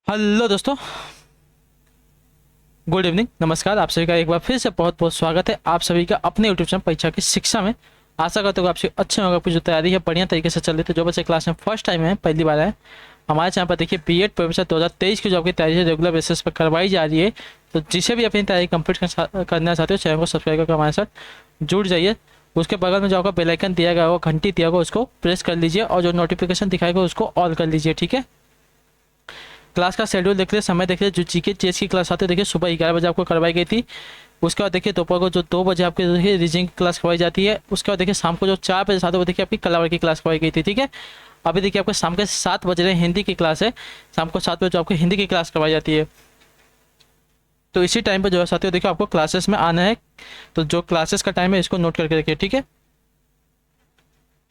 Hello दोस्तों, good evening, नमस्कार। आप सभी का एक बार फिर से बहुत बहुत स्वागत है आप सभी का अपने यूट्यूब चैनल परीक्षा की शिक्षा में। आशा करते हो आपसे अच्छे होगा, आपकी जो तैयारी है बढ़िया तरीके से चल रही है। जो बच्चे क्लास में फर्स्ट टाइम है, पहली बार है हमारे चैनल पर, देखिए बीएड प्रोफेसर 2023 की जो आपकी तैयारी है रेगुलर बेसिस पर करवाई जा रही है। तो जिसे भी अपनी तैयारी कंप्लीट करना चाहते हो चैनल को सब्सक्राइब करके हमारे साथ जुड़ जाइए। उसके बगल में जो आपका बेल आइकन दिया गया होगा, घंटी दिया होगा, उसको प्रेस कर लीजिए और जो नोटिफिकेशन दिखाएगा उसको ऑल कर लीजिए। ठीक है, क्लास का शेड्यूल देख लीजिए, समय देख लीजिए। जो जीके चेस की क्लास आती है देखिए सुबह 11 बजे आपको करवाई गई थी। उसके बाद देखिए दोपहर को जो 2 बजे आपके देखिए रीजनिंग की क्लास करवाई जाती है। उसके बाद देखिए शाम को जो 4 बजे 7 बजे देखिए आपकी कलावर की क्लास करवाई गई थी। ठीक है, अभी देखिए आपको शाम के 7 बज रहे हिंदी की क्लास है। शाम को 7 बजे जो आपको हिंदी की क्लास करवाई जाती है। तो इसी टाइम पर जो है साथियों देखिए आपको क्लासेस में आना है। तो जो क्लासेस का टाइम है इसको नोट करके रखिए। ठीक है,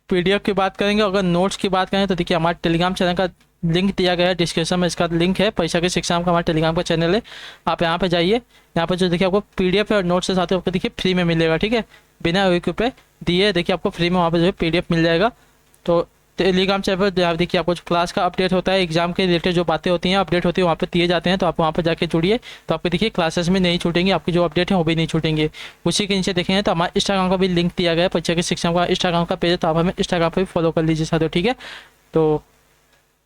पीडीएफ की बात करेंगे, अगर नोट्स की बात करें तो देखिए हमारे टेलीग्राम चैनल का लिंक दिया गया है डिस्क्रिप्शन में। इसका लिंक है परीक्षा की शिक्षा का, हमारा टेलीग्राम का चैनल है। आप यहाँ पे जाइए, यहाँ पे जो देखिए आपको पीडीएफ और नोट्स के साथ आपको देखिए फ्री में मिलेगा। ठीक है, बिना ₹1 दिए देखिए आपको फ्री में वहाँ पे जो है पीडीएफ मिल जाएगा। तो टेलीग्राम चैनल पर देखिए आपको जो क्लास का अपडेट होता है, एग्जाम के रिलेटेड जो बातें होती हैं अपडेट होती है वहाँ पे दिए जाते हैं। तो आप वहाँ पर जाके जुड़िए, तो आपको देखिए क्लासेस में नहीं छूटेंगे, आपकी जो अपडेट है वो भी नहीं छूटेंगे। उसी के नीचे देखेंगे तो हमारे इंस्टाग्राम का भी लिंक दिया गया है, परीक्षा की शिक्षा का इंस्टाग्राम का पेज है। तो आप हमें इंस्टाग्राम पर भी फॉलो कर लीजिए साथियों। ठीक है, तो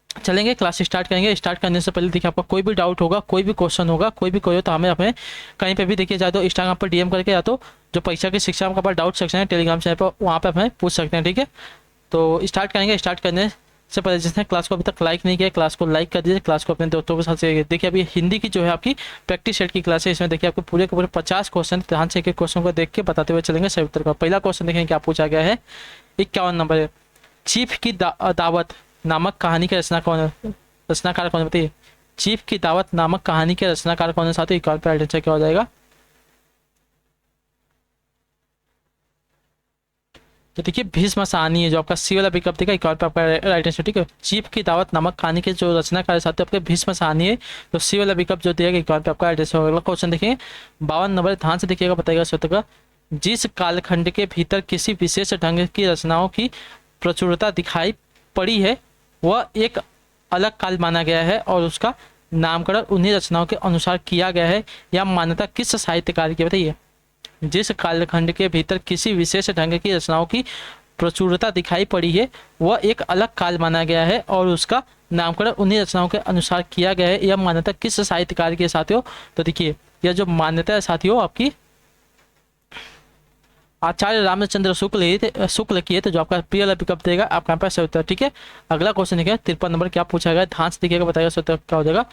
चलेंगे क्लास स्टार्ट करेंगे। स्टार्ट करने से पहले देखिए आपका कोई भी डाउट होगा, कोई भी क्वेश्चन होगा, कोई भी कोई हो तो हमें अपने कहीं पे भी देखिए या तो इंस्टाग्राम पर डीएम करके या तो जो परीक्षा की शिक्षा का डाउट सेक्शन है टेलीग्राम चैनल पर वहाँ पे हमें पूछ सकते हैं। ठीक है, तो स्टार्ट करेंगे। स्टार्ट करने से पहले जिसने क्लास को अभी तक लाइक नहीं किया क्लास को लाइक कर दीजिए, क्लास को अपने दोस्तों के साथ शेयर। देखिए अभी हिंदी की जो है आपकी प्रैक्टिस सेट की क्लास है, इसमें देखिए आपको पूरे के पूरे 50 क्वेश्चन ध्यान से एक एक क्वेश्चन को देख के बताते हुए चलेंगे सही उत्तर का। पहला क्वेश्चन देखेंगे क्या पूछा गया है, 51 नंबर है। चीफ की दावत नामक कहानी के रचनाकार कौन है बताइए। चीफ की दावत नामक कहानी के रचनाकार कौन है साथियों, एक और पे आंसर क्या हो जाएगा। तो देखिए भीष्म साहनी है जो आपका सी वाला विकल्प देगा, एक और पे आपका राइट आंसर। ठीक है, चीफ की दावत नामक कहानी के जो रचनाकार है साथियों आपके भीष्म साहनी है। तो सी वाला विकल्प जो दिया गया एक और पे आपका राइट आंसर होगा। क्वेश्चन देखिए 52 नंबर, ध्यान से देखिएगा, बताइएगा स्वतः का। जिस कालखंड के भीतर किसी विशेष ढंग की रचनाओं की प्रचुरता दिखाई पड़ी है वह एक अलग काल माना गया है और उसका नामकरण उन्हीं रचनाओं के अनुसार किया गया है। यह मान्यता किस साहित्यकार की बताइए। जिस कालखंड के भीतर किसी विशेष ढंग की रचनाओं की प्रचुरता दिखाई पड़ी है वह एक अलग काल माना गया है और उसका नामकरण उन्हीं रचनाओं के अनुसार किया गया है। यह मान्यता किस साहित्यकार की है साथियों। तो देखिए यह जो मान्यता है साथियों आपकी आचार्य रामचंद्र शुक्ल की है। तो जो आपका प्रिय विकल्प देगा आपका यहाँ पर उत्तर। ठीक है, अगला क्वेश्चन देखिए 53 नंबर, क्या पूछा गया ध्यान से देखिएगा, बताइएगा उत्तर क्या हो जाएगा।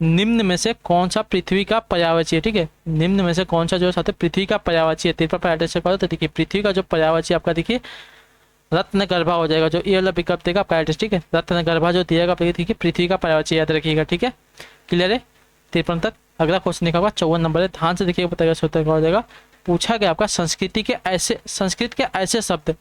निम्न में से कौन सा पृथ्वी का पर्यायवाची है। ठीक है, निम्न में से कौन सा जो है साथ पृथ्वी का पर्यायवाची है। 53 पर एड्रेस करो तो देखिए पृथ्वी का जो पर्यायवाची आपका देखिए रत्न गर्भा हो जाएगा। जो ये वाला विकल्प देगा आपका एड्रेस। ठीक है, रत्न गर्भा जो दिएगा देखिए पृथ्वी का पर्यायवाची याद रखिएगा। ठीक है, क्लियर है 53 तक। अगला क्वेश्चन देखा होगा 54 नंबर है, ध्यान से देखिएगा, बताइएगा उत्तर क्या हो जाएगा। पूछा गया आपका संस्कृत के ऐसे शब्द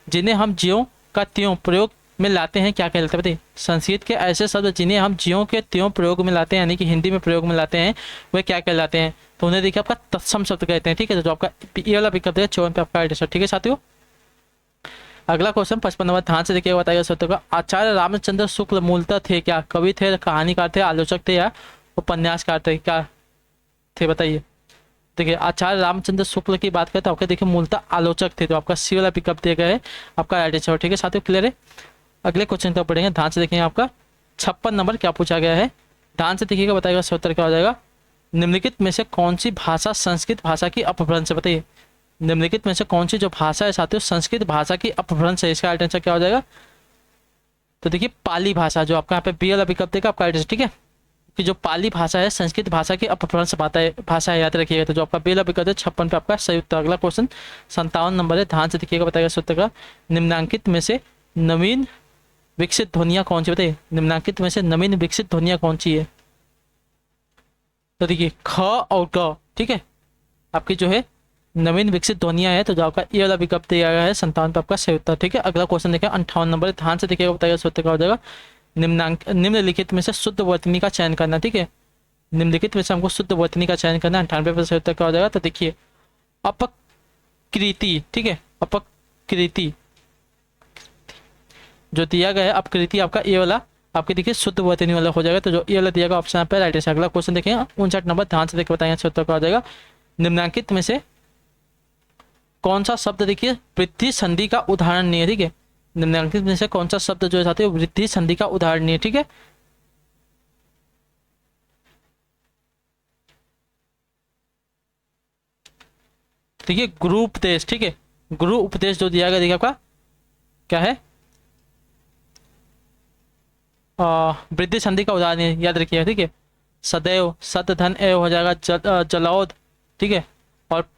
जिन्हें हम ज्यों का त्यों प्रयोग में लाते हैं क्या कहलाते हैं बताइए। संस्कृत के ऐसे शब्द जिन्हें हम ज्यों के त्यों प्रयोग में लाते हैं यानी कि हिंदी में प्रयोग में लाते हैं वे क्या कहलाते हैं। तो उन्हें देखिए आपका तत्सम शब्द कहते हैं। ठीक है, तो जो आपका ये वाला विकल्प है 54 पे आपका आंसर। ठीक है साथियों, अगला क्वेश्चन 55 नंबर, ध्यान से देखिएगा, बताइएगा सत्य का। आचार्य रामचंद्र शुक्ल मूलतः थे क्या, कवि थे, कहानीकार थे, आलोचक थे या उपन्यासकार थे, क्या थे बताइए। देखिए आचार्य रामचंद्र शुक्ल की बात करें तो आपके देखिए मूलतः आलोचक थे। तो आपका सी वाला पिकअप दिया गया है आपका राइट आंसर। ठीक है साथियों, क्लियर है। अगले क्वेश्चन का पढ़ेंगे, ध्यान से देखेंगे। आपका 56 नंबर क्या पूछा गया है, ध्यान से देखिएगा, बताइएगा उत्तर क्या हो जाएगा। निम्नलिखित में से कौन सी भाषा संस्कृत भाषा की अपभ्रंश है बताइए। निम्नलिखित में से कौन सी जो भाषा है साथियों संस्कृत भाषा की अपभ्रंश है, इसका राइट आंसर क्या हो जाएगा। तो देखिए पाली भाषा, जो आपका यहाँ पे बी वाला विकल्प देगा आपका राइट आंसर। ठीक है, कि जो पाली भाषा है संस्कृत भाषा की अपभ्रंश भाषा है, याद रखिएगा। तो जो आपका बेला विकल्प है 56 पे आपका सही उत्तर। अगला क्वेश्चन 57 नंबर है, ध्यान से देखिएगा, बताइएगा सूत्र का। निम्नांकित में से नवीन विकसित ध्वनियां कौन सी बताइए। निम्नांकित में से नवीन विकसित ध्वनियां कौन सी है। तो देखिए ख और ग। ठीक है, आपकी जो है नवीन विकसित ध्वनियां है। तो जो आपका ये वाला विकल्प दिया गया है 57 पे आपका सही उत्तर। ठीक है, अगला क्वेश्चन देखिए 58 नंबर, ध्यान से देखिएगा, बताइएगा सूत्र क्या हो जाएगा। निम्नलिखित में से शुद्ध वर्तनी का चयन करना। ठीक है, निम्नलिखित में से हमको शुद्ध वर्तनी का चयन करना। 98 पर सही उत्तर क्या हो जाएगा। तो देखिए अपकृति। ठीक है, अपकृति जो दिया गया है अपकृति आपका ये वाला आपकी देखिए शुद्ध वर्तनी वाला हो जाएगा। तो जो ये वाला दिया गया ऑप्शन यहाँ पे राइट है। अगला क्वेश्चन देखिए 59 नंबर, ध्यान से देखिए बताएंगे उत्तर क्या हो जाएगा। निम्नलिखित में से कौन सा शब्द देखिए वृद्धि संधि का उदाहरण नहीं है, ठीक है। निम्नलिखित में से कौन सा शब्द जो है साथियों वृद्धि संधि का उदाहरण नहीं है, ठीक है। देखिए गुरु उपदेश, ठीक है, गुरु उपदेश जो दिया गया देखिए आपका क्या है, वृद्धि संधि का उदाहरण है, याद रखिएगा, ठीक है। सदैव, सत धन एव हो जाएगा, जलौद, ठीक है, और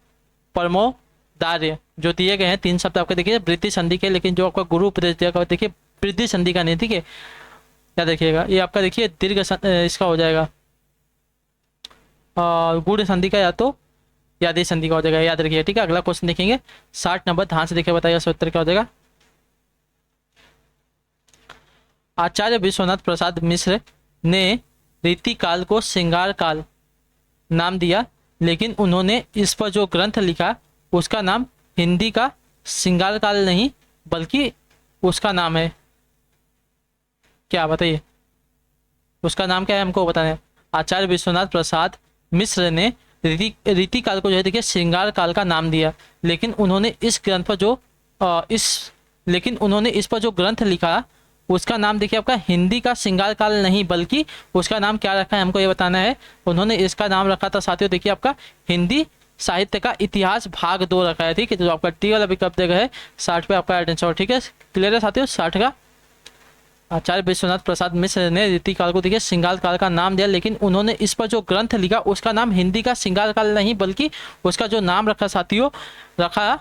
परमोदार्य जो दिए गए हैं तीन शब्द आपके देखिए वृद्धि संधि के, लेकिन जो आपका गुरु उपदेश दिया गया देखिए वृद्धि संधि का नहीं, ठीक है, याद रखिएगा। ये आपका देखिए दीर्घ इसका हो जाएगा गूढ़ संधि का, या तो याद संधि का हो जाएगा, याद रखिए, ठीक है। अगला क्वेश्चन देखेंगे 60 नंबर, ध्यान से देखिए बताइएगा इसका उत्तर क्या हो जाएगा। आचार्य विश्वनाथ प्रसाद मिश्र ने रीति काल को श्रृंगार काल नाम दिया, लेकिन उन्होंने इस पर जो ग्रंथ लिखा उसका नाम हिंदी का श्रृंगार काल नहीं बल्कि उसका नाम है क्या, बताइए उसका नाम क्या है, हमको बताना है। आचार्य विश्वनाथ प्रसाद मिश्र ने रीति काल को जो है देखिए श्रृंगार काल का नाम दिया, लेकिन उन्होंने इस ग्रंथ पर जो इस पर जो ग्रंथ लिखा उसका नाम देखिए आपका हिंदी का श्रृंगार काल नहीं बल्कि उसका नाम क्या रखा है, हमको ये बताना है। उन्होंने इसका नाम रखा था साथियों देखिए आपका हिंदी साहित्य का इतिहास भाग 2 रखा है, ठीक है। तो आपका टी वाला विकल्प देगा है 60 पे आपका राइट आंसर, ठीक है। क्लियर है साथियों 60 का। आचार्य विश्वनाथ प्रसाद मिश्र ने रीति काल को देखिए श्रृंगार काल का नाम दिया, लेकिन उन्होंने इस पर जो ग्रंथ लिखा उसका नाम हिंदी का श्रृंगार काल नहीं बल्कि उसका जो नाम रखा साथियों रखा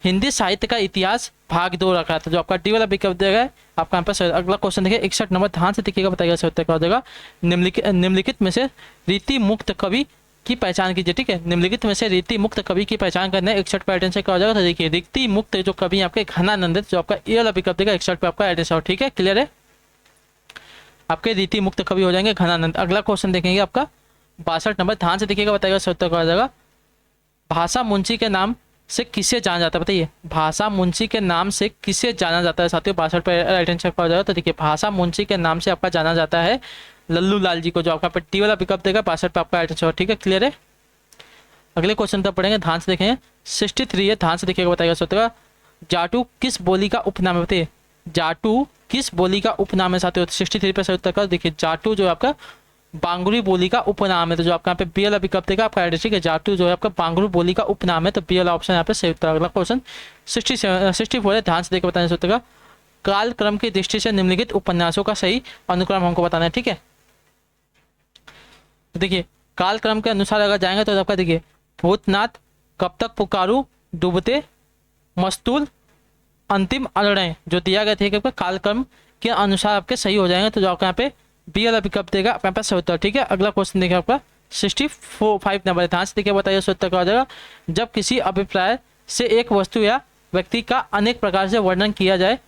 हिंदी साहित्य का इतिहास भाग 2 रखा है। तो जो आपका डी वाला विकल्प देगा है आपका यहाँ पर। अगला क्वेश्चन देखिए 61 नंबर, ध्यान से देखिएगा बताइएगा इसका उत्तर क्या हो जाएगा। निम्नलिखित में से रीति मुक्त कवि की पहचान कीजिए, ठीक है। निम्नलिखित में से रीति मुक्त कवि की पहचान करना 61 पे आंसर क्या हो जाएगा। तो देखिए रीति मुक्त जो कवि आपके घनानंदित, जो आपका ये वाला विकल्प देगा 61 पे आपका आंसर, ठीक है। क्लियर है, आपके रीति मुक्त कवि हो जाएंगे घनानंद। अगला क्वेश्चन देखेंगे आपका 62 नंबर, ध्यान से देखिएगा बताइएगा इसका उत्तर क्या हो जाएगा। भाषा मुंशी के नाम से किसे जाना जाता है, बताइए भाषा मुंशी के नाम से किसे जाना जाता है साथियों। 62 पे राइट आंसर हो जाएगा। तो देखिए भाषा मुंशी के नाम से आपका जाना जाता है लल्लू लाल जी को, जो आपका टी वाला विकल्प देगा 62 पे आपका राइट आंसर, ठीक है। क्लियर है, अगले क्वेश्चन तक पढ़ेंगे, ध्यान से देखें 63 है, ध्यान से देखिएगा बताइएगा इसका उत्तर। जाटू किस बोली का उपनाम है, बताइए जाटू किस बोली का उपनाम है साथियों। 63 पे सही उत्तर का देखिए जाटू जो है आपका बांगुरी बोली का उपनाम है। तो जो आपका यहाँ पे बी वाला विकल्प देगा आपका राइट, ठीक है। जाटू जो है आपका बांगुरी बोली का उपनाम है, तो बी वाला ऑप्शन यहाँ पे सही उत्तर। अगला क्वेश्चन 64 है, ध्यान से देखिए बताने से उत्तर का। कालक्रम की दृष्टि से निम्नलिखित उपन्यासों का सही अनुक्रम हमको बताना है, ठीक है। देखिए कालक्रम के अनुसार अगर जाएंगे तो आपका देखिए भूतनाथ, कब तक पुकारू, डूबते, मस्तूल, अंतिम अनड़य जो दिया गया था कालक्रम के अनुसार आपके सही हो जाएंगे। तो जो आपका यहाँ पे बी वाला विकल्प देगा यहाँ पे सही उत्तर, ठीक है। अगला क्वेश्चन देखिए आपका 65 नंबर, ध्यान से देखिए बताइए उत्तर क्या हो जाएगा। जब किसी अभिप्राय से एक वस्तु या व्यक्ति का अनेक प्रकार से वर्णन किया जाए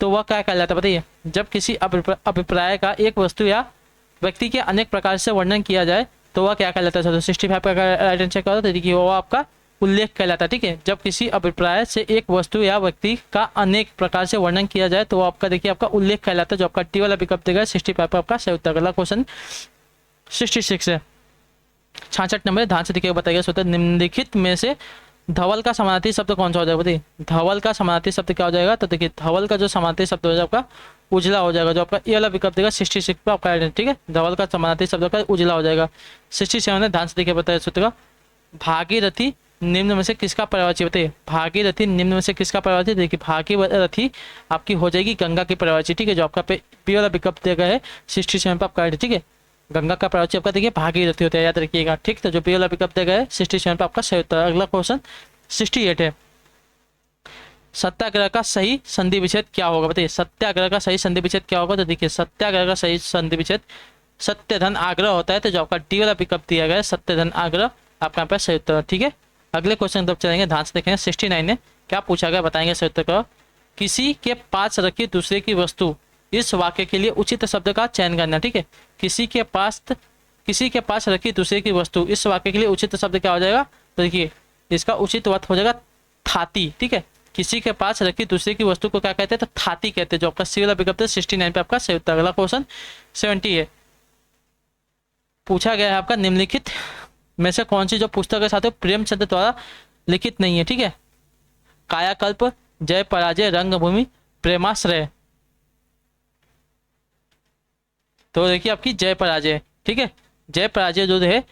तो वह क्या कहलाता है, बताइए जब किसी अभिप्राय का एक वस्तु या व्यक्ति के अनेक प्रकार से वर्णन किया जाए तो वह क्या कहलाता है। 65 का राइट आंसर क्या होता है, देखिए वो आपका उल्लेख कहलाता है, ठीक है। जब किसी अभिप्राय से एक वस्तु या व्यक्ति का अनेक प्रकार से वर्णन किया जाए तो वो आपका देखिए आपका उल्लेख कहलाता है, जो आपका टी वाला विकल्प देगा 65 पर आपका सही उत्तर। अगला क्वेश्चन 66 है, 66 नंबर, ध्यान से देखिए बताइएगा उत्तर। निम्नलिखित में से धवल का समानार्थी शब्द कौन सा हो जाएगा, बताइए धवल का समानार्थी शब्द क्या हो जाएगा। तो देखिए धवल का जो समानार्थी शब्द हो जाएगा आपका उजला हो जाएगा, जो आपका ये वाला विकल्प देगा 66 पर आपका, ठीक है। धवल का समानार्थी शब्द का उजला हो जाएगा। 67 है, ध्यान से देखिए बताइए सूत्र का। भागीरथी निम्न में से किसका पर्यायवाची, बताइए भागीरथी निम्न में से किसका पर्यायवाची। देखिए भागीरथी आपकी हो जाएगी गंगा की पर्यायवाची, ठीक है। जो आपका पी वाला विकल्प दिया गया है 67 पर आपका, ठीक है। गंगा का पर्यायवाची आपका देखिए भागीरथी होता है, याद रखिएगा, ठीक। तो जो पी वाला विकल्प दिया गया है 67 पर आपका सही उत्तर। अगला क्वेश्चन 68 है, सत्याग्रह का सही संधि विच्छेद क्या होगा, बताइए सत्याग्रह का सही संधि विच्छेद क्या होगा। तो देखिए सत्याग्रह का सही संधि विच्छेद सत्य धन आग्रह होता है। तो जो आपका डी वाला विकल्प दिया गया है सत्य धन आग्रह आपका यहाँ पे सही उत्तर, ठीक है। अगले क्वेश्चन की तरफ चलेंगे, ध्यान से देखेंगे 69 में क्या पूछा गया, बताएंगे सही उत्तर का। किसी के पास रखी दूसरे की वस्तु, इस वाक्य के लिए उचित शब्द का चयन करना, ठीक है। किसी के पास रखी दूसरे की वस्तु, इस वाक्य के लिए उचित शब्द क्या हो जाएगा। तो देखिए इसका उचित अर्थ हो जाएगा थाती, ठीक है। किसी के पास रखी दूसरे की वस्तु को क्या कहते हैं, तो थाती कहते हैं, जो आपका सी वाला विकल्प है 69 पे आपका सही उत्तर। अगला क्वेश्चन 70 है, पूछा गया है आपका निम्नलिखित में से कौन सी जो पुस्तक है साथियों प्रेमचंद द्वारा लिखित नहीं है, ठीक है। कायाकल्प, जय पराजय, रंगभूमि, प्रेमाश्रय। तो देखिए आपकी जय पराजय, ठीक है। जय पराजय जो है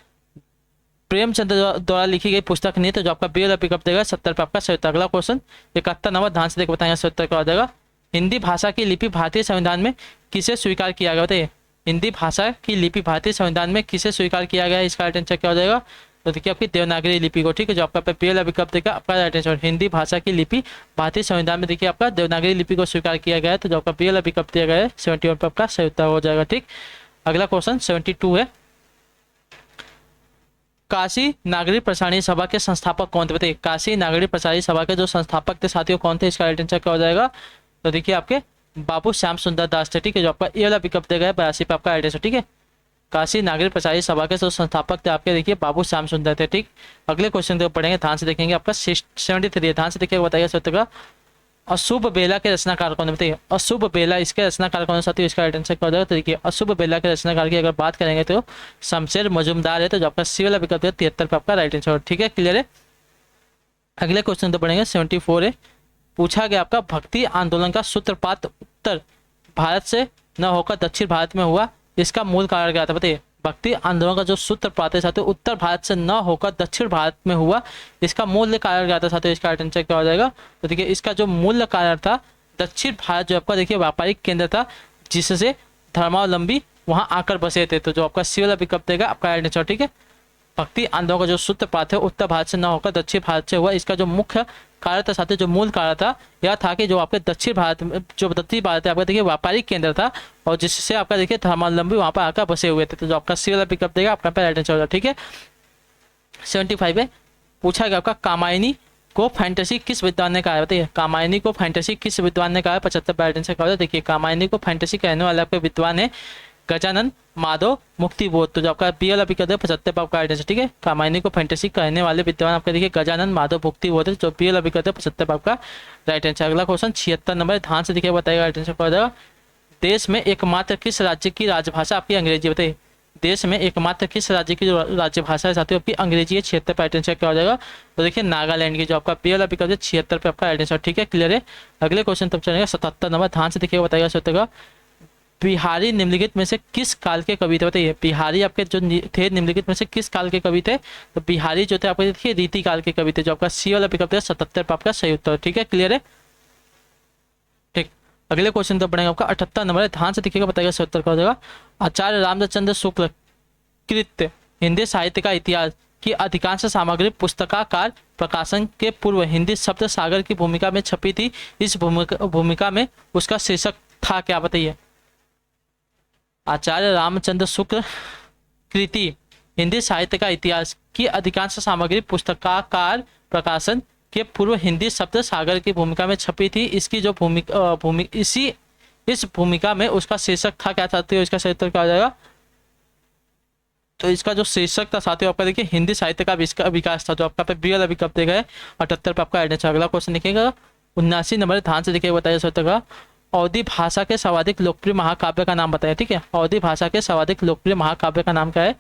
प्रेमचंद द्वारा लिखी गई पुस्तक नहीं है, तो जो आपका बी वाला पिकअप देगा 70 पे आपका सही उत्तर। अगला क्वेश्चन 71 नंबर, ध्यान से देख बताएंगे सही उत्तर क्या हो जाएगा। हिंदी भाषा की लिपि भारतीय संविधान में किसे स्वीकार किया गया, बताइए। हिंदी भाषा की लिपि भारतीय संविधान में किसे स्वीकार किया गया है, इसका राइट आंसर क्या हो जाएगा, तो देखिए आपकी देवनागरी लिपि को, ठीक है। जो आपका बी वाला विकल्प देगा आपका राइट आंसर। हिंदी भाषा की लिपि भारतीय संविधान में देखिए आपका देवनागरी लिपि को स्वीकार किया गया है, तो जो आपका बी वाला विकल्प दिया गया है 71 पे आपका सही उत्तर हो जाएगा, ठीक। अगला क्वेश्चन 72 है, काशी नागरिक प्रसारणी सभा के संस्थापक कौन थे, बताइए। काशी नागरिक प्रसारणी सभा के जो संस्थापक थे साथियों कौन थे, इसका राइट आंसर क्या हो जाएगा, तो देखिए आपके बाबू श्याम सुंदर दास थे, ठीक है। जो आपका ए वाला विकल्प देगा 82 पे आपका राइट आंसर, ठीक है। काशी नागरिक प्रसारणी सभा के जो संस्थापक थे आपके देखिए बाबू श्याम सुंदर थे, ठीक। अगले क्वेश्चन को पढ़ेंगे, ध्यान से देखेंगे, आपका 73 है, ध्यान से देखिएगा, बताइए सत्य का। अशुभ बेला के रचनाकार कौन है, बताइए। अशुभ बेला इसके रचनाकार कौन है साथियों, इसका राइट आंसर क्या हो जाएगा, तो देखिए अशुभ बेला के रचनाकार की अगर बात करेंगे तो शमशेर मजूमदार है, तो जो आपका सी वाला विकल्प है 73 पे आपका राइट आंसर, ठीक है। क्लियर है। अगले क्वेश्चन तो पढ़ेंगे 74 है, पूछा गया आपका भक्ति आंदोलन का सूत्रपात उत्तर भारत से न होकर दक्षिण भारत में हुआ, इसका मूल कारण क्या था, बताइए। भक्ति आंदोलन का जो सूत्रपात है साथियों उत्तर भारत से न होकर दक्षिण भारत में हुआ, इसका मूल कारण क्या था साथियों, इसका राइट आंसर क्या हो जाएगा, तो देखिए इसका जो मूल कारण था दक्षिण भारत जो आपका देखिए व्यापारिक केंद्र था, जिससे धर्मावलंबी वहां आकर बसे थे, तो जो आपका सी वाला विकल्प देगा आपका राइट आंसर, ठीक है। भक्ति आंदोलन का जो सूत्रपात है उत्तर भारत से न होकर दक्षिण भारत से हुआ, इसका जो मुख्य कारण था साथियों, जो मूल कारण था यह था कि जो आपके दक्षिण भारत में जो दक्षिण भारत है आपका देखिए व्यापारिक केंद्र था, और जिससे आपका देखिए धर्मावलंबी वहां पर आकर बसे हुए थे, तो जो आपका सी वाला विकल्प देगा आपका राइट आंसर होगा, ठीक है। 75 है, पूछा गया आपका कामायनी को फैंटेसी किस विद्वान ने कहा है, बताइए। कामायनी को फैंटेसी किस विद्वान ने कहा है, 75 राइट आंसर क्या होगा, देखिए कामायनी को फैंटेसी कहने वाले आपके विद्वान है गजानन माधव मुक्तिबोध, तो जो आपका बी वाला विकल्प है 75 पे आपका राइट आंसर, ठीक है। कामायनी को फैंटेसी कहने वाले विद्वान आपका देखिए गजानन माधव मुक्तिबोध है, जो बी वाला विकल्प है 75 पे आपका राइट आंसर। अगला क्वेश्चन 76 नंबर, ध्यान से देखिए बताइएगा राइट आंसर क्या हो जाएगा। देश में एकमात्र किस राज्य की राजभाषा आपकी अंग्रेजी, बताइए। देश में एकमात्र किस राज्य की जो राजभाषा है साथियों आपकी अंग्रेजी है, 76 पे राइट आंसर क्या हो जाएगा, तो देखिए नागालैंड की, जो आपका बी वाला विकल्प है 76 पे आपका राइट आंसर, ठीक है। क्लियर है। अगले क्वेश्चन तब चलेगा 77 नंबर, ध्यान से देखिएगा बताइएगा सत्य बिहारी निम्नलिखित में से किस काल के कवि थे, बताइए। बिहारी आपके जो थे निम्नलिखित में से किस काल के कवि थे, तो बिहारी जो थे आपके देखिए रीति काल के कवि थे, जो आपका सी वाला विकल्प है 77 पे आपका सही उत्तर, ठीक है। क्लियर है, ठीक। अगले क्वेश्चन तो पढ़ेंगे आपका 78 नंबर, ध्यान से देखिएगा बताइएगा सही उत्तर क्या हो जाएगा। आचार्य रामचंद्र शुक्ल कृत हिंदी साहित्य का इतिहास की अधिकांश सामग्री पुस्तकाकार प्रकाशन के पूर्व हिंदी शब्द सागर की भूमिका में छपी थी, इस भूमिका में उसका शीर्षक था क्या, बताइए। आचार्य रामचंद्र शुक्ल कृति हिंदी साहित्य का इतिहास की अधिकांश सामग्री पुस्तकाकार प्रकाशन के पूर्व हिंदी शब्द सागर की भूमिका में छपी थी, इसकी जो इस भूमिका में उसका शीर्षक था क्या साथियों, इसका सही उत्तर क्या हो जाएगा, तो इसका जो शीर्षक था साथियों आपका देखिए हिंदी साहित्य का विकास था, जो आपका बी वाला विकल्प देगा 78 पे आपका आइडिया। अगला क्वेश्चन देखिएगा 79 नंबर, ध्यान से देखिए बताइए सही उत्तर का। अवधी भाषा के सर्वाधिक लोकप्रिय महाकाव्य का नाम बताया, ठीक है। अवधी भाषा के सर्वाधिक लोकप्रिय महाकाव्य का नाम क्या है,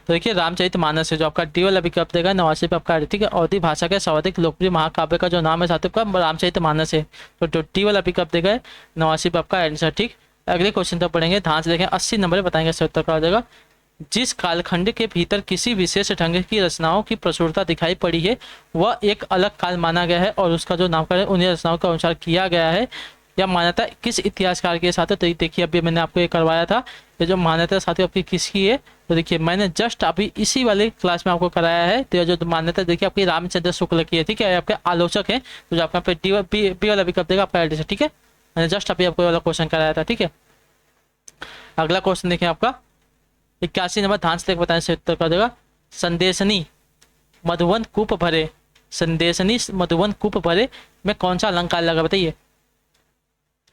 तो देखिए रामचरितमानस है, जो आपका डी वाला विकल्प देगा 89 पे आपका, ठीक है। अवधी भाषा के सर्वाधिक लोकप्रिय महाकाव्य का जो नाम है साथियों आपका रामचरितमानस है, तो डी वाला विकल्प देगा 89 पे आपका आंसर, ठीक। अगले क्वेश्चन तक पढ़ेंगे, ध्यान से देखें 80 नंबर बताएंगे सही उत्तर क्या हो जाएगा। जिस कालखंड के भीतर किसी विशेष ढंग की रचनाओं की प्रचुरता दिखाई पड़ी है वह एक अलग काल माना गया है, और उसका जो नामकरण उन्हीं रचनाओं के अनुसार किया गया है। यह मान्यता किस इतिहासकार के साथ है, तो देखिए अभी मैंने आपको ये करवाया था, ये जो मान्यता साथी आपकी किसकी है, तो देखिए मैंने जस्ट अभी इसी वाले क्लास में आपको कराया है। तो जो मान्यता देखिए आपकी रामचंद्र शुक्ल की है, ठीक है। आपके आलोचक है, तो जो आपका बी वाला विकल्प देगा आपका एडिशन, ठीक है। मैंने जस्ट अभी आपको वाला क्वेश्चन कराया था, ठीक है। अगला क्वेश्चन देखिए आपका 81 नंबर, ध्यान से बताएं सही उत्तर कर देगा। संदेशनी मधुवन कूप भरे, संदेशनी मधुवन कूप भरे में कौन सा अलंकार लगा, बताइए।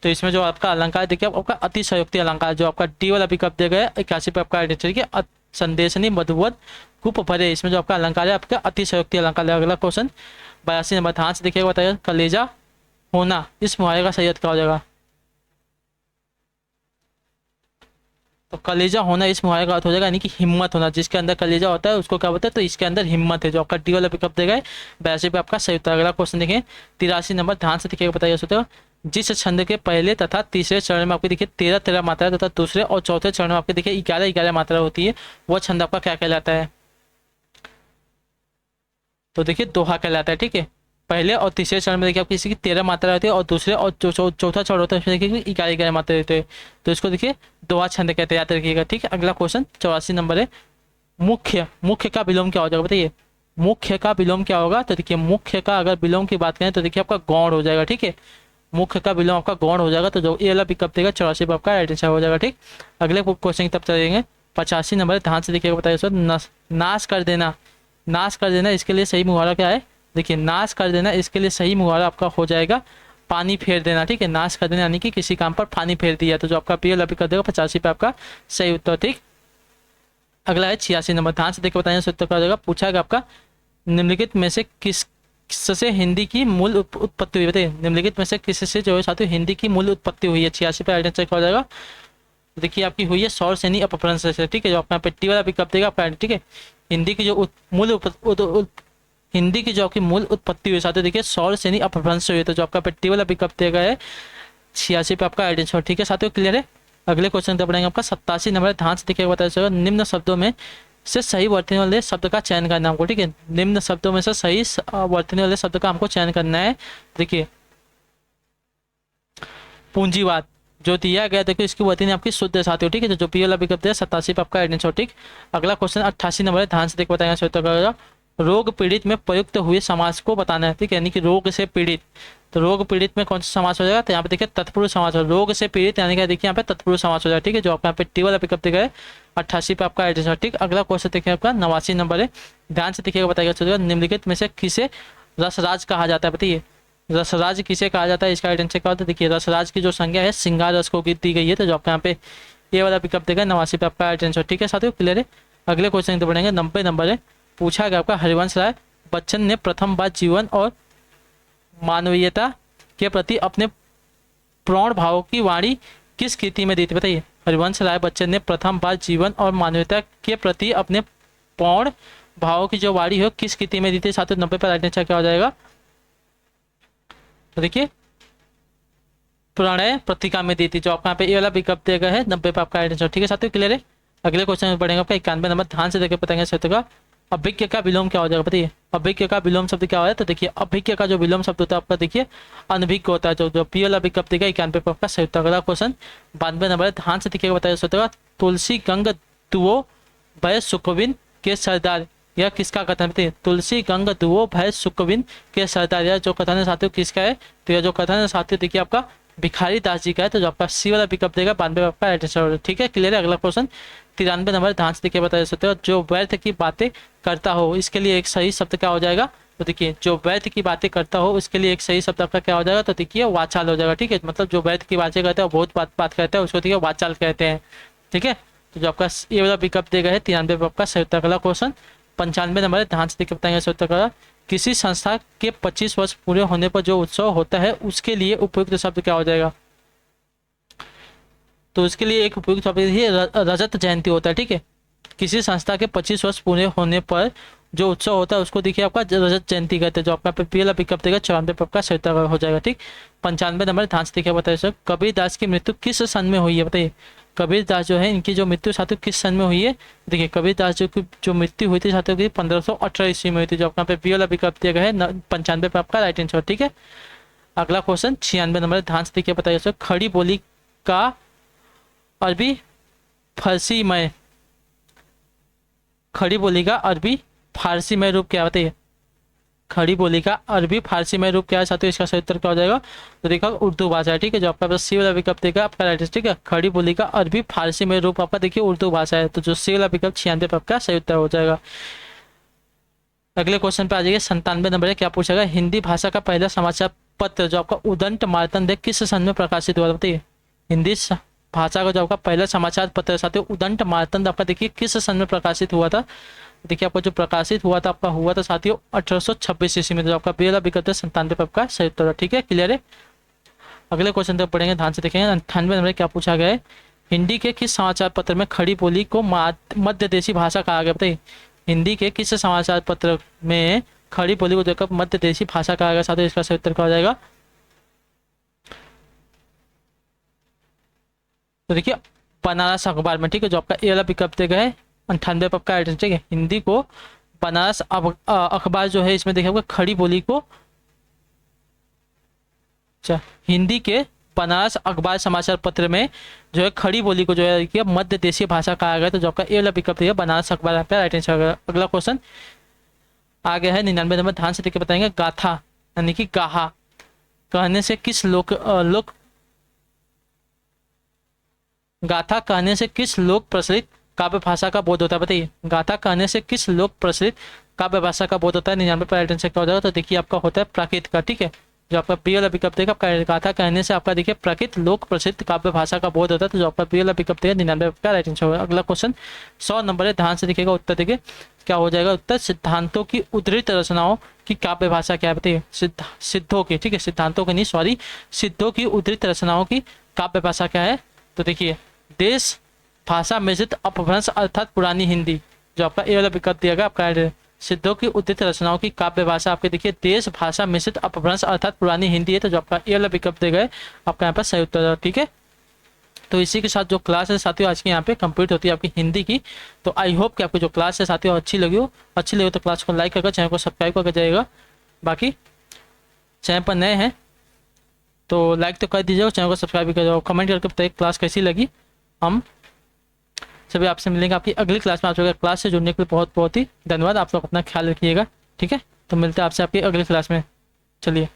तो इसमें जो आपका अलंकार देखिए आपका अतिशयोक्ति अलंकार, जो आपका डी वाला विकल्प दिया गया 81 पे आपका ठीक है। संदेशनी मधुवन कूप भरे, इसमें जो आपका अलंकार है आपका अतिशयोक्ति अलंकार। अगला क्वेश्चन 82 नंबर, ध्यान से देखिएगा, बताइए कलेजा होना इस मुहावरे का सही अर्थ क्या हो जाएगा। तो कलेजा होना इस मुहावरे का अर्थ हो जाएगा यानी कि हिम्मत होना, जिसके अंदर कलेजा होता है उसको क्या बोलते हैं, तो इसके अंदर हिम्मत है, जो आपका डी वाला विकल्प देगा 82 पे आपका सही उत्तर। अगला क्वेश्चन देखें 83 नंबर, ध्यान से देखिएगा, बताइए सोचो जिस छंद के पहले तथा तीसरे चरण में आपके देखिए 13 मात्रा तथा दूसरे और चौथे चरण में आपके देखिए 11 मात्रा होती है, वह छंद आपका क्या कहलाता है। तो देखिए दोहा कहलाता है, ठीक है। पहले और तीसरे चरण में देखिए आप किसी की 13 मात्रा होती है और दूसरे और चौथा चरण होता है उसमें देखिए 11 मात्रा होते हैं, तो इसको देखिए दोहा छंद कहते हैं, याद रखिएगा, ठीक है। अगला क्वेश्चन 84 नंबर है, मुख्य, मुख्य का विलोम क्या हो जाएगा, बताइए मुख्य का विलोम क्या होगा। तो देखिए मुख्य का अगर विलोम की बात करें तो देखिए आपका गौण हो जाएगा, ठीक है। मुख्य का विलोम आपका गौण हो जाएगा, तो जो ये वाला विकल्प देगा 84 पे आपका राइट आंसर हो जाएगा, ठीक। अगले क्वेश्चन की तरफ चलेंगे 85 नंबर, ध्यान से देखिएगा, बताइए सर नाश कर देना, नाश कर देना इसके लिए सही मुहावरा क्या है। देखिए नाश कर देना इसके लिए सही मुहावरा आपका हो जाएगा पानी फेर देना, ठीक है। नाश कर देना यानी कि किसी काम पर पानी फेर दिया, तो जो आपका पी वाला विकल्प देगा 85 पे आपका सही उत्तर, ठीक। अगला है 86 नंबर, ध्यान से देखिए, बताइए उत्तर क्या हो जाएगा। पूछा गया आपका निम्नलिखित में से किससे हिंदी की मूल उत्पत्ति हुई, बताइए निम्नलिखित में से किससे जो है साथियों हिंदी की मूल उत्पत्ति हुई है। 86 पे राइट आंसर क्या हो जाएगा। देखिए आपकी हुई है सौर सेनी अपभ्रंश से, ठीक है, जो आपका पेटी वाला विकल्प देगा आपका, ठीक है। हिंदी की जो हिंदी की जो आपकी मूल उत्पत्ति हुई साथियों देखिए सौर सेनी अपभ्रंश हुई है, तो जो आपका पेटी वाला विकल्प देगा है 86 पे आपका राइट आंसर, ठीक है साथियों, क्लियर है। अगले क्वेश्चन तक पढ़ेंगे आपका 87 नंबर, ध्यान से देखिएगा, बताइए निम्न शब्दों में से सही वर्तने वाले शब्द का चयन करना हमको, ठीक है। निम्न शब्दों में से सही वर्तने वाले शब्द का हमको चयन करना है। देखिए पूंजीवाद जो दिया गया, देखिए इसकी वर्तनी आपकी शुद्ध साथियों, ठीक है, जो पी वाला विकल्प है 87 पे आपका आंसर, ठीक। अगला क्वेश्चन 88 नंबर है, ध्यान से देख बताएंगे, रोग पीड़ित में प्रयुक्त हुए समास को बताना है, ठीक है, यानी कि रोग से पीड़ित, तो रोग पीड़ित में कौन सा समास हो जाएगा, तो यहाँ पे देखिए तत्पुरुष समास हो, रोग से पीड़ित यानी कि देखिए यहाँ पे तत्पुरुष समास हो जाएगा, ठीक है, जो आपका यहाँ पे टी वाला विकल्प दिखा है 88 पे आपका आंसर, ठीक। अगला क्वेश्चन देखिए आपका 89 नंबर है, ध्यान से देखिएगा, बताइएगा निम्नलिखित में से किसे रसराज कहा जाता है, बताइए रसराज किसे कहा जाता है, इसका आइडेंटिटी क्या होता है। देखिए रसराज की जो संज्ञा है श्रृंगार रस को दी गई है, तो जो आपका यहाँ पे ये वाला विकल्प देगा 89 पे आपका आंसर, ठीक है साथियों, क्लियर है। अगले क्वेश्चन तो बढ़ेंगे 90 नंबर है, पूछा गया आपका हरिवंश राय बच्चन ने प्रथम बार जीवन और मानवीयता के प्रति अपने प्रौढ़ भावों की वाणी किस कृति में दी थी, बताइए हरिवंश राय बच्चन ने प्रथम बार जीवन और मानवीयता के प्रति अपने प्रौढ़ भावों की जो वाणी हो किस कृति में दी थी साथियों। 90 पर राइट आंसर क्या हो जाएगा, तो देखिए प्रणय पत्रिका में दी थी, जो आपका यहाँ पे ये वाला विकल्प दिया है 90 पे आपका आंसर, ठीक है साथियों, क्लियर है। अगले क्वेश्चन में पढ़ेंगे आपका 91 नंबर, ध्यान से देखिए, बताएंगे सत्य का अभिज्ञ का विलोम क्या हो जाएगा, बताइए अभिज्ञ का विलोम शब्द क्या हो है। तो देखिए अभिज्ञ का जो विलोम शब्द होता है आपका देखिए अनभिज्ञ होता है, जो पी वाला विकल्प देगा 91 पे आपका सही उत्तर। अगला क्वेश्चन 92 नंबर, ध्यान से देखिएगा, बताइए सत्य तुलसी गंग दुओ भय सुखविन के सरदार, यह किसका कथन है। तुलसी गंग दुओ भय सुखविन के सरदार, यह जो कथन है साथियों किसका है, तो यह जो कथन है साथियों देखिए आपका भिखारी दास जी का है, तो जो आपका सी वाला विकल्प देगा 92 आपका राइट आंसर, ठीक है, क्लियर है। अगला क्वेश्चन 93 नंबर, ध्यान से देखिए, बताइए सकते हो जो व्यर्थ की बातें करता हो, इसके लिए एक सही शब्द क्या हो जाएगा। तो देखिए जो व्यर्थ की बातें करता हो उसके लिए एक सही शब्द आपका क्या हो जाएगा, तो देखिए वाचाल हो जाएगा, ठीक है, मतलब जो व्यर्थ की बातें करते हैं बहुत बात करते हैं उसको देखिए वाचाल कहते हैं, ठीक है। तो जो आपका ये वाला विकल्प देगा है 93 आपका सही उत्तर। अगला क्वेश्चन 95 नंबर, ध्यान से देखिए, बताएंगे सही उत्तर किसी संस्था के 25 वर्ष पूरे होने पर जो उत्सव होता है उसके लिए उपयुक्त शब्द क्या हो जाएगा। तो उसके लिए एक उपयुक्त शब्द रजत जयंती होता है, ठीक है, किसी संस्था के 25 वर्ष पूरे होने पर जो उत्सव होता है उसको देखिए आपका रजत जयंती कहते हैं, जो आपका पीएल पिकअप देगा 94 पे आपका सही उत्तर हो जाएगा, ठीक। 95 नंबर, ध्यान से देखिए, बताइए सर कबीर दास की मृत्यु किस सन में हुई है, बताइए कबीर दास जो है इनकी जो मृत्यु साथियों किस सन में हुई है। देखिए कबीर दास जो मृत्यु हुई थी साथियों की 1518 ईस्वी में हुई थी, जो आपका पे पीएल विकल्प दिया गया है 95 पे आपका राइट आंसर, ठीक है। अगला क्वेश्चन 96 नंबर, ध्यान से देखिए, बताइए सर खड़ी बोली का अरबी फारसी में, खड़ी बोली का अरबी फारसी में रूप क्या है, बताइए खड़ी बोली का अरबी फारसी में रूप क्या है साथियों, इसका सही उत्तर क्या हो जाएगा। तो देखा उर्दू भाषा है, ठीक है, जो आपका पास सी वाला विकल्प देगा आपका राइट है, ठीक है। खड़ी बोली का अरबी फारसी में रूप आपका देखिए उर्दू भाषा है, तो जो सी वाला विकल्प 96 पे आपका सही उत्तर हो जाएगा। अगले क्वेश्चन पे आ जाइए 97 नंबर है, क्या पूछेगा हिंदी भाषा का पहला समाचार पत्र जो आपका उदंत मार्तंड किस सन में प्रकाशित हुआ, बताइए हिंदी भाषा का जो आपका पहला समाचार पत्र साथियों उदंत मार्तंड आपका देखिए किस सन में प्रकाशित हुआ था। देखिए आपका जो प्रकाशित हुआ था साथियों 1826 ईस्वी में। तो आपका बी वाला विकल्प 97 पे आपका सही उत्तर है। ठीक है, क्लियर है। अगले क्वेश्चन तक पढ़ेंगे, ध्यान से देखेंगे। 98 नंबर क्या पूछा गया है, हिंदी के किस समाचार पत्र में खड़ी बोली को मध्य देशी भाषा कहा गया? बताइए, हिंदी के किस समाचार पत्र में खड़ी बोली को देखकर मध्य देशी भाषा कहा गया? साथियों इसका सही उत्तर क्या हो जाएगा? तो देखिए बनारस अखबार में। ठीक है, जो आपका ए वाला विकल्प देगा है 98 पे आपका आइटम। ठीक है, हिंदी को बनारस अखबार जो है इसमें देखिए आपका खड़ी बोली को, अच्छा हिंदी के बनारस अखबार समाचार पत्र में जो है खड़ी बोली को जो है कि मध्य देशीय भाषा कहा गया। तो जो आपका ए वाला विकल्प है बनारस अखबार पे राइट आंसर। अगला क्वेश्चन आ गया है 99 नंबर, ध्यान से देख के बताएंगे। गाथा यानी कि गाहा कहने से किस गाथा कहने से किस लोक प्रचलित काव्य भाषा का बोध होता है? बताइए, गाथा कहने से किस लोक प्रचलित काव्य भाषा का बोध होता है? 99 पर राइट आंसर क्या हो जाएगा? तो देखिए आपका होता है प्राकृत का। ठीक है, जो आपका बी वाला विकल्प देगा आपका गाथा कहने से आपका देखिए प्राकृत लोक प्रसिद्ध काव्य भाषा का बोध होता है। तो जो आपका बी वाला विकल्प देगा 99 का राइट आंसर होगा। अगला क्वेश्चन 100 नंबर है, ध्यान से देखिएगा। उत्तर देखिए क्या हो जाएगा? उत्तर सिद्धांतों की उद्धृत रचनाओं की काव्य भाषा क्या है? बताइए, सिद्धों की, ठीक है सिद्धांतों की नहीं सॉरी, सिद्धों की उद्धृत रचनाओं की काव्य भाषा क्या है? तो देखिए देश भाषा मिश्रित अपभ्रंश अर्थात पुरानी हिंदी। जो आपका ए वाला विकल्प दिया गया आपका सिद्धों की उद्धृत रचनाओं की काव्य भाषा आपके देखिए देश भाषा मिश्रित अपभ्रंश अर्थात पुरानी हिंदी है। तो जो आपका ए वाला विकल्प दे गए आपका यहाँ पर सही उत्तर है। ठीक है, तो इसी के साथ जो क्लास है साथियों आज की यहाँ पे कंप्लीट होती है आपकी हिंदी की। तो आई होप कि आपकी जो क्लास है साथियों अच्छी लगी हो तो क्लास को लाइक करके चैनल को सब्सक्राइब करके जाएगा। बाकी चैनल पर नए हैं तो लाइक तो कर दीजिएगा, चैनल को सब्सक्राइब भी कर जाओ, कमेंट करके बताइए क्लास कैसी लगी। हम सभी आपसे मिलेंगे आपकी अगली क्लास में। आप लोगों का क्लास से जुड़ने के लिए बहुत बहुत ही धन्यवाद। आप लोग अपना ख्याल रखिएगा। ठीक है, तो मिलते हैं आपसे आपकी अगली क्लास में। चलिए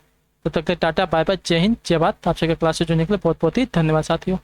तो तब तक टाटा बाय बाय, जय हिंद जय भारत। आप सबके क्लास से जुड़ने के लिए बहुत बहुत ही धन्यवाद साथियों।